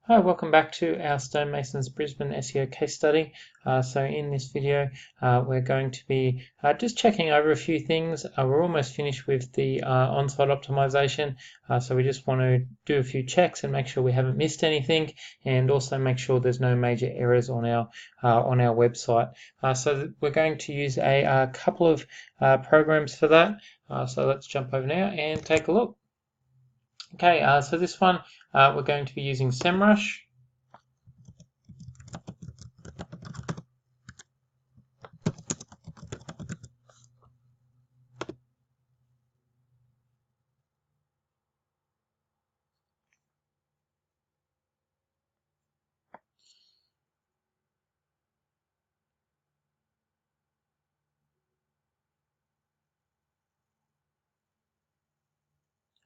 Hi, welcome back to our Stonemasons Brisbane SEO case study. So in this video, we're going to be just checking over a few things. We're almost finished with the on-site optimization, so we just want to do a few checks and make sure we haven't missed anything, and also make sure there's no major errors on our website. So we're going to use a couple of programs for that. So let's jump over now and take a look. Okay, so this one we're going to be using SEMrush.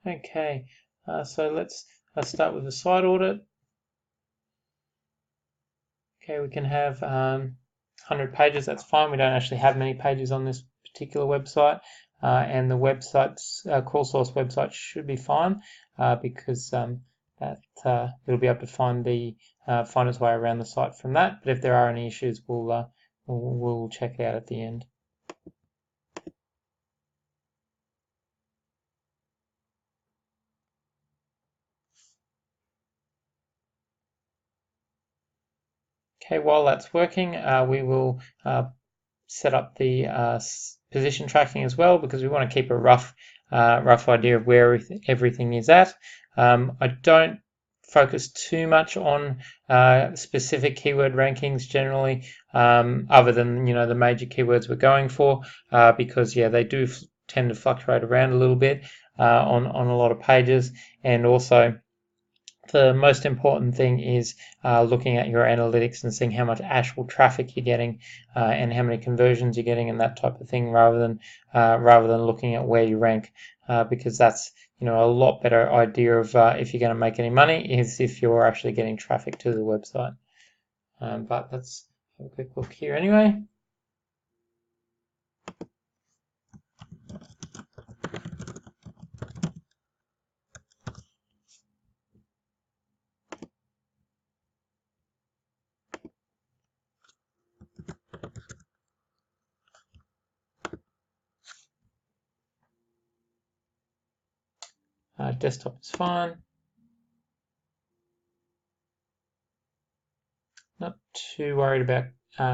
Okay, so let's start with the site audit. Okay, we can have 100 pages, that's fine. We don't actually have many pages on this particular website, and the website's crawl source website should be fine because it'll be able to find its way around the site from that. But if there are any issues, we'll check it out at the end. Okay, while that's working, we will set up the position tracking as well, because we want to keep a rough idea of where everything is at. I don't focus too much on specific keyword rankings generally, other than the major keywords we're going for, because they do tend to fluctuate around a little bit on a lot of pages. And also, the most important thing is looking at your analytics and seeing how much actual traffic you're getting and how many conversions you're getting and that type of thing, rather than looking at where you rank, because that's a lot better idea of if you're going to make any money is if you're actually getting traffic to the website. But let's have a quick look here anyway. Desktop is fine. Not too worried about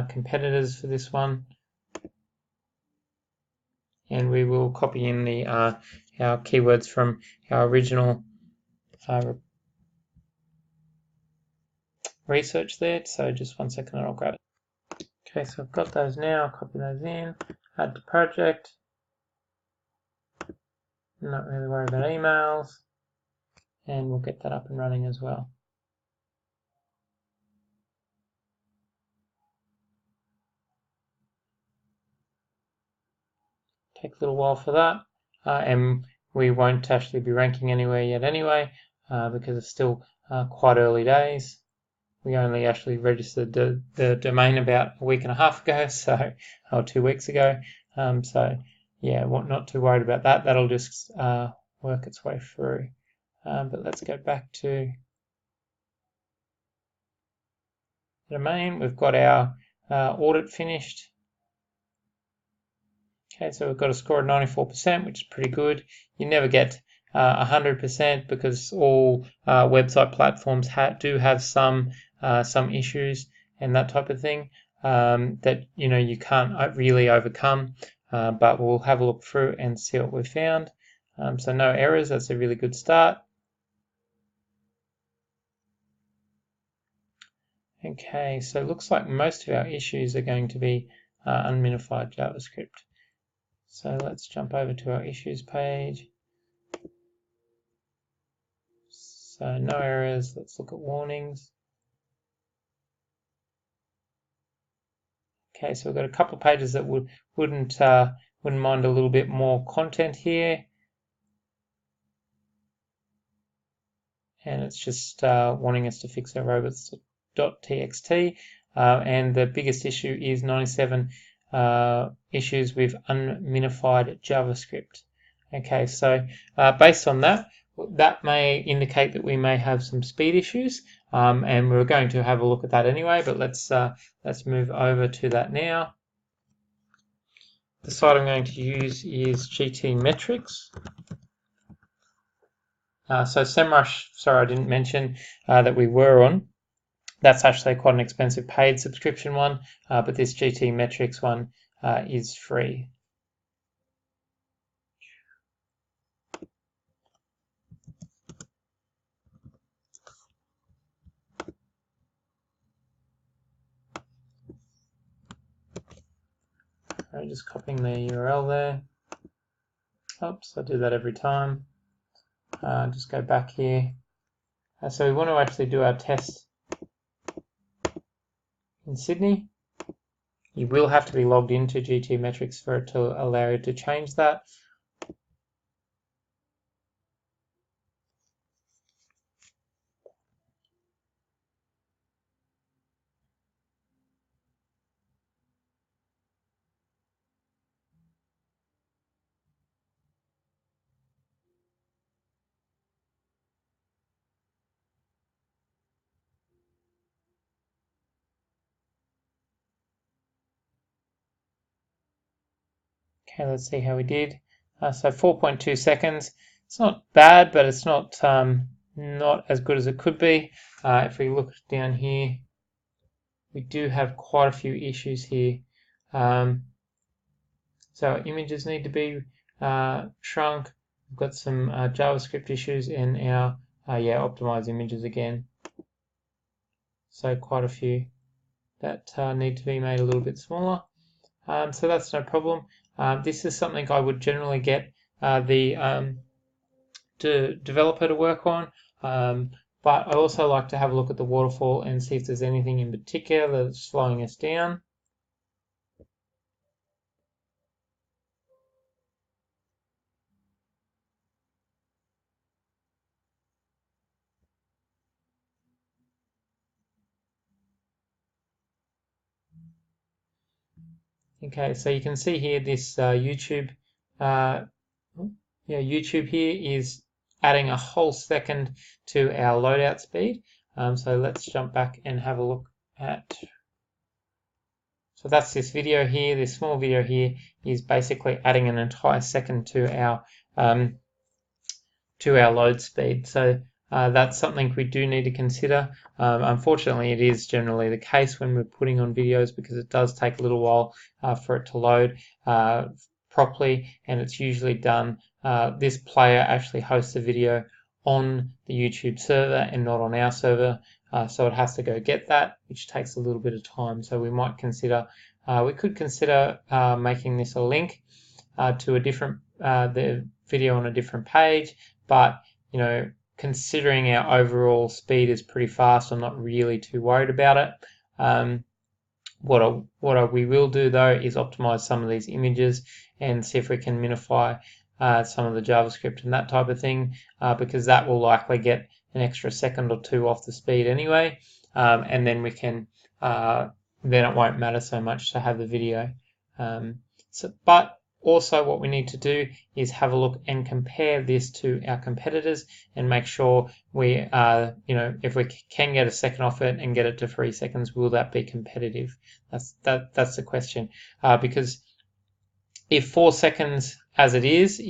competitors for this one. And we will copy in our keywords from our original research there. So just 1 second and I'll grab it. Okay, so I've got those now. I'll copy those in, add to project. Not really worried about emails, and we'll get that up and running as well. Take a little while for that, and we won't actually be ranking anywhere yet anyway, because it's still quite early days. We only actually registered the domain about a week and a half ago, or 2 weeks ago. So yeah, not too worried about that. That'll just work its way through. But let's go back to the domain. We've got our audit finished. Okay, so we've got a score of 94%, which is pretty good. You never get 100% because all website platforms do have some issues and that type of thing that you can't really overcome. But we'll have a look through and see what we found. So no errors. That's a really good start. Okay, so it looks like most of our issues are going to be unminified JavaScript. So let's jump over to our issues page. So no errors. Let's look at warnings. Okay, so we've got a couple of pages that wouldn't mind a little bit more content here, and it's just wanting us to fix our robots.txt, and the biggest issue is 97 issues with unminified JavaScript. Okay, so based on that, that may indicate that we may have some speed issues, and we're going to have a look at that anyway, but let's move over to that now. The site I'm going to use is GT Metrics. So SEMrush, sorry, I didn't mention that we were on. That's actually quite an expensive paid subscription one, but this GT Metrics one is free. I'm just copying the URL there. Oops, I do that every time. Just go back here. So we want to actually do our test in Sydney. You will have to be logged into GT Metrics for it to allow you to change that. Okay, let's see how we did. So 4.2 seconds. It's not bad, but it's not as good as it could be. If we look down here, we do have quite a few issues here. So our images need to be shrunk. We've got some JavaScript issues and our optimized images again. So quite a few that need to be made a little bit smaller. So that's no problem. This is something I would generally get the developer to work on, but I also like to have a look at the waterfall and see if there's anything in particular that's slowing us down. Okay, so you can see here this YouTube here is adding a whole second to our loadout speed. So let's jump back and have a look at. So that's this video here. This small video here is basically adding an entire second to our load speed. So that's something we do need to consider. Unfortunately, it is generally the case when we're putting on videos because it does take a little while for it to load properly, and it's usually done. This player actually hosts the video on the YouTube server and not on our server, so it has to go get that, which takes a little bit of time. So we might consider, we could consider making this a link to a different the video on a different page, but you know, considering our overall speed is pretty fast, I'm not really too worried about it. What we will do though is optimize some of these images and see if we can minify some of the JavaScript and that type of thing, because that will likely get an extra second or two off the speed anyway, and then we can then it won't matter so much to have the video. But also what we need to do is have a look and compare this to our competitors and make sure we if we can get a second off it and get it to 3 seconds, will that be competitive? That's the question, because if 4 seconds as it is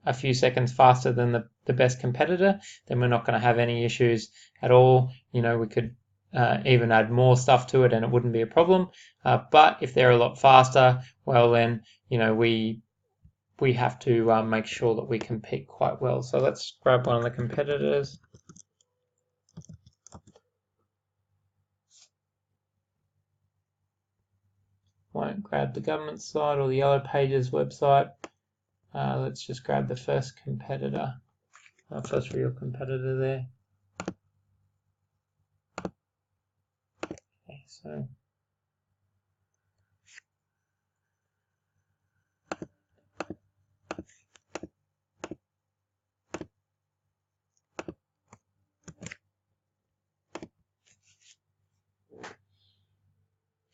a few seconds faster than the best competitor, then we're not going to have any issues at all. We could even add more stuff to it and it wouldn't be a problem. But if they're a lot faster, well then, we have to make sure that we compete quite well. So let's grab one of the competitors. Won't grab the government site or the Yellow Pages website. Let's just grab the first competitor, first real competitor there. Okay, so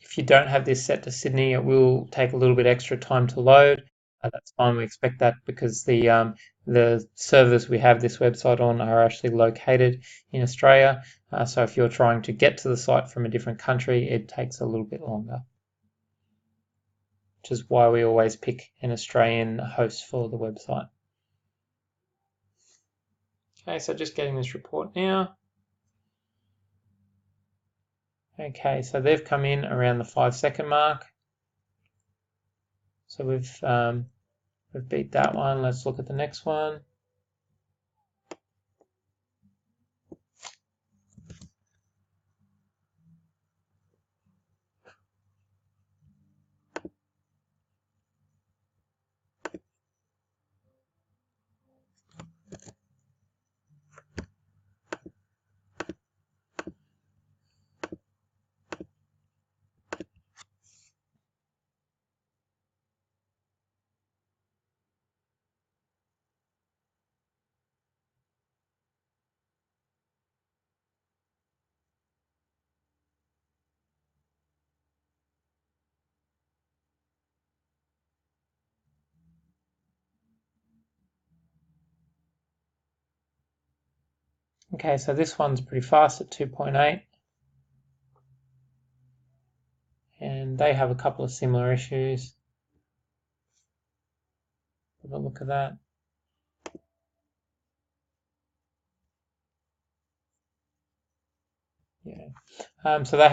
if you don't have this set to Sydney, it will take a little bit extra time to load. that's fine. We expect that because the servers we have this website on are actually located in Australia. So if you're trying to get to the site from a different country, it takes a little bit longer, which is why we always pick an Australian host for the website. Okay, so just getting this report now. Okay, so they've come in around the 5-second mark. So we've beat that one. Let's look at the next one. Okay, so this one's pretty fast at 2.8. And they have a couple of similar issues. Have a look at that. Yeah. So they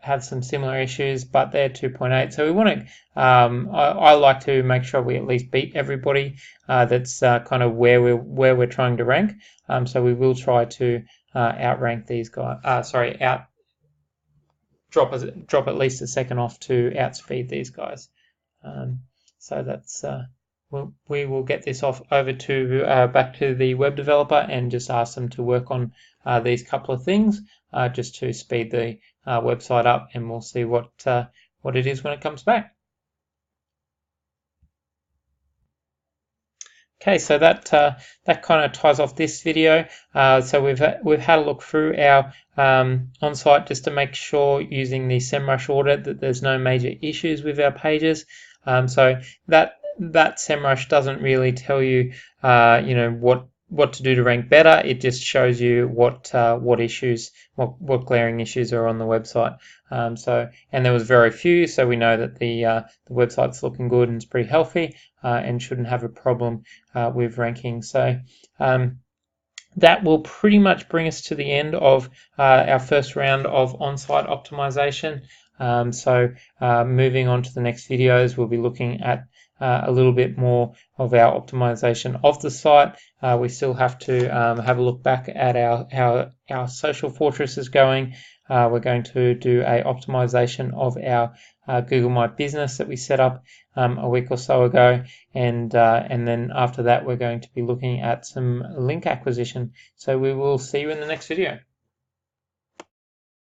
have some similar issues, but they're 2.8. So we want to. I like to make sure we at least beat everybody. That's kind of where we're trying to rank. So we will try to outrank these guys. Drop at least a second off to outspeed these guys. So that's we will get this off over to back to the web developer and just ask them to work on these couple of things just to speed the website up, and we'll see what it is when it comes back. Okay, so that kind of ties off this video. So we've had a look through our on-site just to make sure, using the SEMrush audit, that there's no major issues with our pages. So that SEMrush doesn't really tell you, what to do to rank better. It just shows you what glaring issues are on the website. And there was very few, so we know that the website's looking good and it's pretty healthy, and shouldn't have a problem with ranking. So that will pretty much bring us to the end of our first round of on-site optimization. So moving on to the next videos, we'll be looking at a little bit more of our optimization of the site. We still have to have a look back at how our social fortress is going. We're going to do a optimization of our Google My Business that we set up a week or so ago, and then after that we're going to be looking at some link acquisition. So we will see you in the next video.